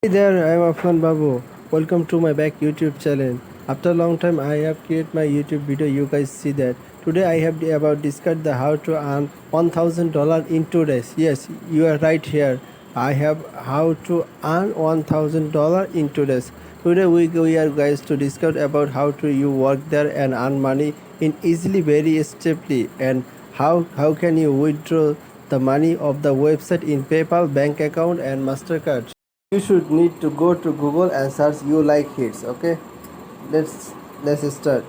Hey there, I am Afan Babu. Welcome to my back YouTube channel. After a long time, I have created my YouTube video. You guys see that. Today, I have about discussed the how to earn $1,000 in 2 days. Yes, you are right here. I have how to earn $1,000 in 2 days. Today, we are guys to discuss about how to you work there and earn money in easily, very cheaply, and how can you withdraw the money of the website in PayPal, bank account, and Mastercard. You should need to go to Google and search you like hits. Okay, let's start.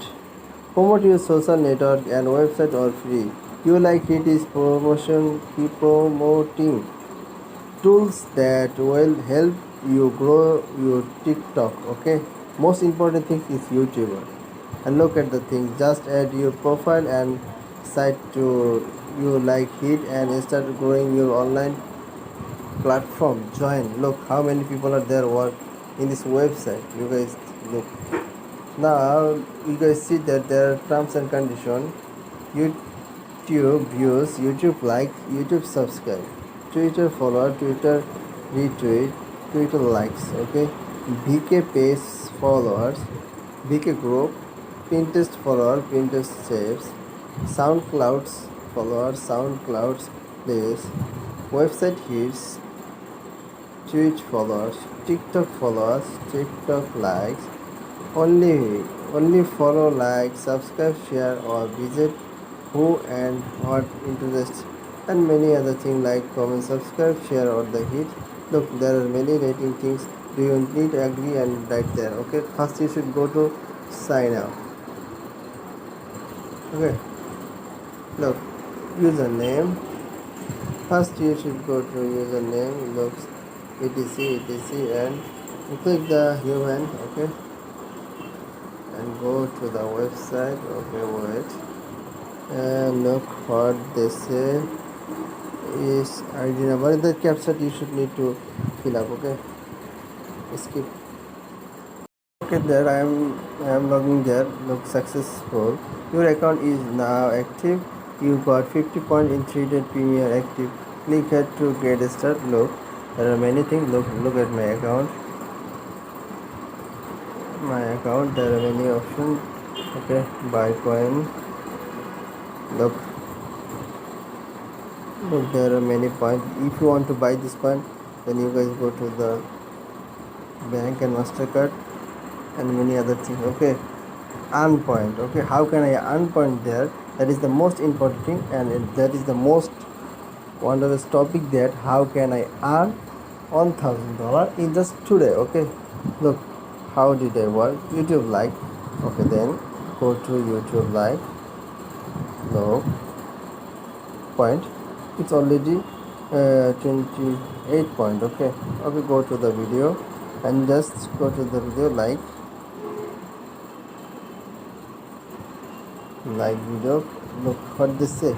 Promote your social network and website are free. You like hit is promoting tools that will help you grow your TikTok. Okay, most important thing is YouTuber. And look at the thing, just add your profile and site to you like hit and start growing your online platform. Join. Look how many people are there work in this website. You guys look. Now you guys see that there are terms and condition. YouTube views, YouTube like, YouTube subscribe, Twitter follow, Twitter retweet, Twitter likes. Okay, VK page followers, VK group, Pinterest follower, Pinterest saves, SoundClouds followers, SoundClouds plays, website hits, Twitch followers, TikTok followers, TikTok likes, only only follow, like, subscribe, share, or visit who and what interests, and many other things like comment, subscribe, share, or the hit. Look, there are many rating things. Do you need agree and right there? Okay, first you should go to sign up. Okay, look, username. First you should go to username. Looks etc and you click the human. Okay, and go to the website. Okay, wait, and look what they say is ID number. The captcha you should need to fill up. Okay, skip. Okay, there I am logging there. Look, successful. Your account is now active. You got 50 points in 3 day premier active. Click here to get started. Look, there are many things. Look at my account. There are many options. Okay, buy coin. Look, there are many points. If you want to buy this coin, then you guys go to the bank and Mastercard and many other things. Okay, earn point. Okay, how can I earn point there? That is the most important thing, and that is the most wondrous topic. That how can I earn $1,000 in just today? Okay, look, how did I work? YouTube like. Okay, then go to YouTube like. No point. It's already 28 point. Okay, go to the video and just go to the video like video. Look what they say.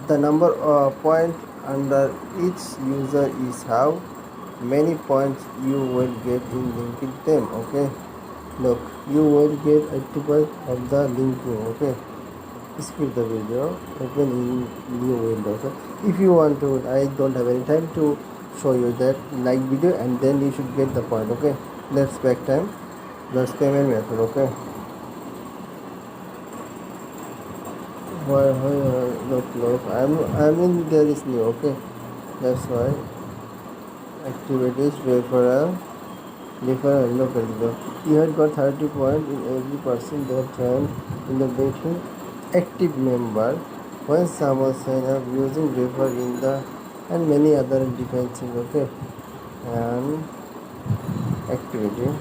The number of point under each user is how many points you will get in linking them. Okay, look, you will get 80% of the linking. Okay, skip the video, open in new window. So if you want to, I don't have any time to show you that like video, and then you should get the point. Okay, let's back time. That's payment method. Okay, why look, I'm in there is new. Okay, that's why activities referral look at the you had got 30 points in every person that joined in the meeting. Active member, when someone sign up using refer in the and many other different things. Okay, and activity,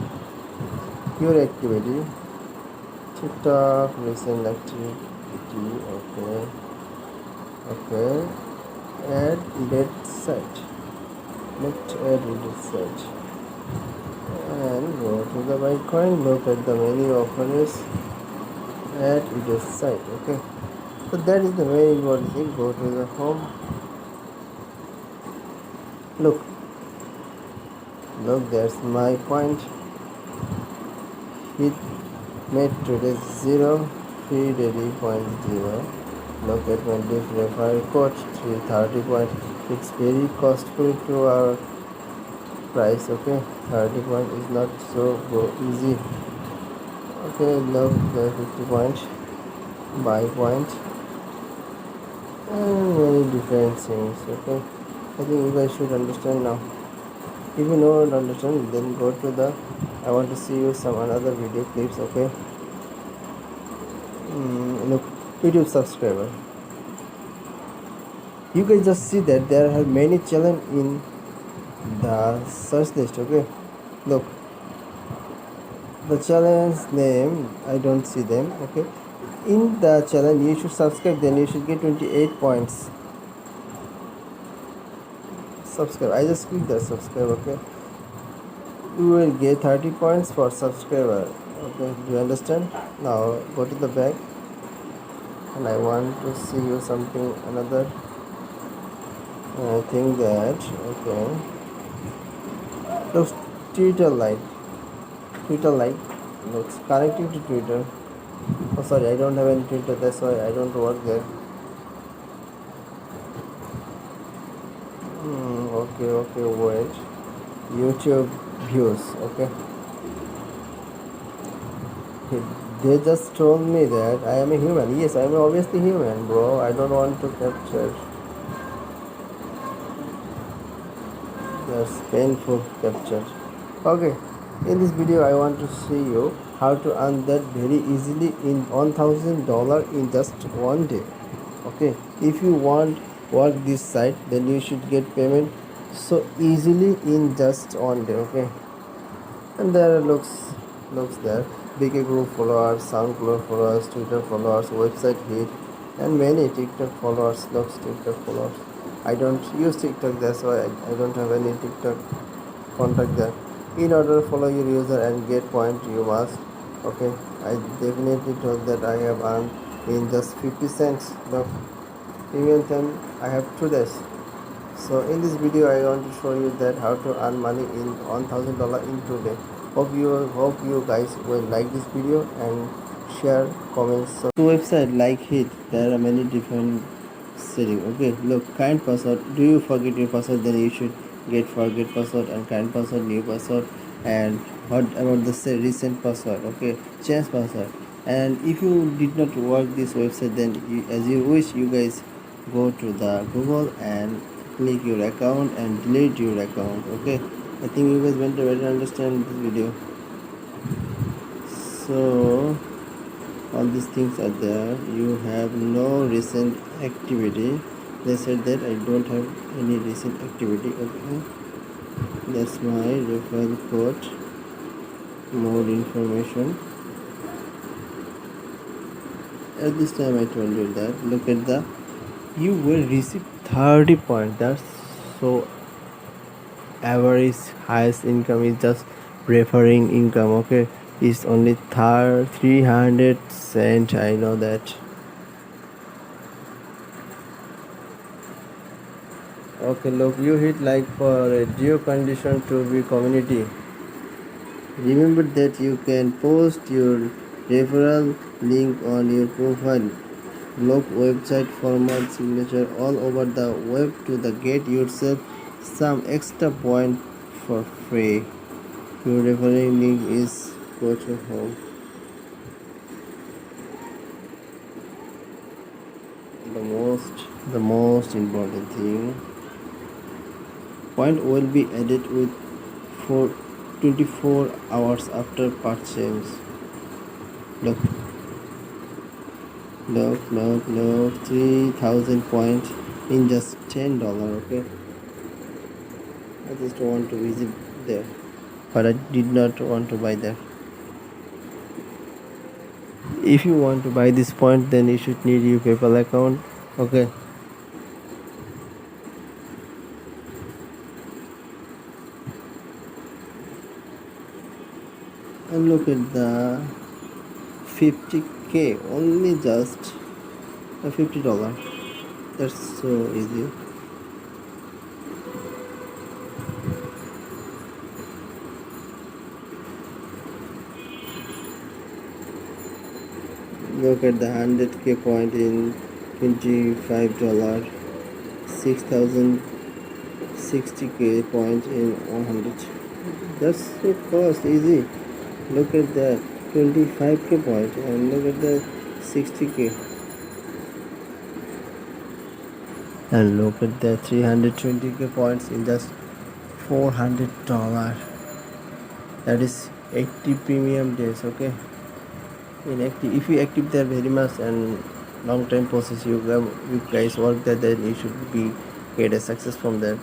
your activity, TikTok recent activity. Okay, add date site. Let's add date site and go to the Bitcoin. Look at the many offers at this site. Okay, so that is the very important thing. Go to the home. Look, there's my point. It made today 0 free daily point 0. Look at my referral code 330 point. It's very costly to our price. Okay, 30 point is not so easy. Okay, look the 50 point, buy point, and many different things. Okay, I think you guys should understand now. If you don't understand, then go to the I want to see you some another video clips. Okay, look, YouTube subscriber. You can just see that there are many channels in the search list. Okay, look, the challenge name I don't see them. Okay, in the challenge you should subscribe, then you should get 28 points. Subscribe, I just click the subscribe. Okay, you will get 30 points for subscriber. Okay, do you understand? Now go to the back, and I want to see you something another. I think that okay, looks Twitter like looks connecting to Twitter. Oh sorry, I don't have any Twitter, that's why I don't work there. Okay, wait. YouTube views. Okay, they just told me that I am a human. Yes, I am obviously human, bro. I don't want to capture. That's painful capture. Okay, in this video I want to see you how to earn that very easily in $1,000 in just one day. Okay, if you want work this site, then you should get payment so easily in just one day. Okay, and there looks there BK group followers, SoundCloud followers, Twitter followers, website hit, and many TikTok followers. Looks TikTok followers. I don't use TikTok, that's why I don't have any TikTok contact there. In order to follow your user and get point, you must. Okay, I definitely told that I have earned in just 50 cents. Look, even then I have 2 days. So in this video I want to show you that how to earn money in $1,000 in 2 days. Hope you guys will like this video and share comments. So to website like Hit, there are many different settings. Okay, look, kind password. Do you forget your password? Then you should get forget password and kind password, new password, and what about the recent password? Okay, change password. And if you did not work this website, then as you wish, you guys go to the Google and click your account and delete your account. Okay, I think you guys went to better understand this video. So all these things are there. You have no recent activity. They said that I don't have any recent activity. Okay, that's my referral code. More information. At this time I told you that look at the you will receive 30 points. That's so average. Highest income is just preferring income. Okay, it's only 300 cent. I know that. Okay, look, you hit like for a geo condition to be community. Remember that you can post your referral link on your profile, blog, website, format, signature all over the web to the get yourself some extra point for free. Your referral link is go to home. The most important thing, point will be added with for 24 hours after purchase. Look, 3,000 points in just $10. Okay, I just want to visit there, but I did not want to buy there. If you want to buy this point, then you should need your PayPal account. Okay, and look at the 50k, only just $50. That's so easy. Look at the 100k point in $25, 60k points in 100. That's so cost easy. Look at that 25k point and look at the 60k and look at the 320k points in just $400. That is 80 premium days. Okay, in active, if you active there very much and long time process, you guys work there, then you should be get a success from that.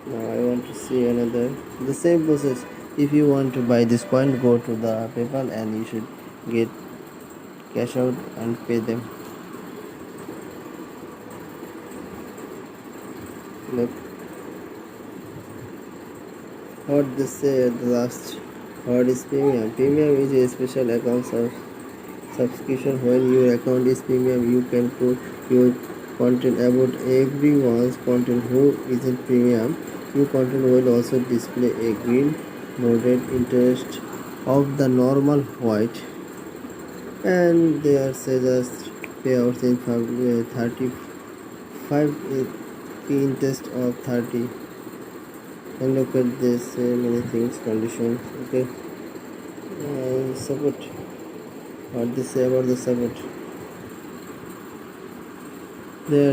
Now I want to see another the same process. If you want to buy this coin, go to the PayPal and you should get cash out and pay them. Look what they say at the last. What is premium? Premium is a special account subscription. When your account is premium, you can put your content about everyone's content who isn't premium. Your content will also display a green bordered interest of the normal white, and they are just payouts in 35 interest of 30. And look at this many things conditions. Okay, support. What they say about the support? There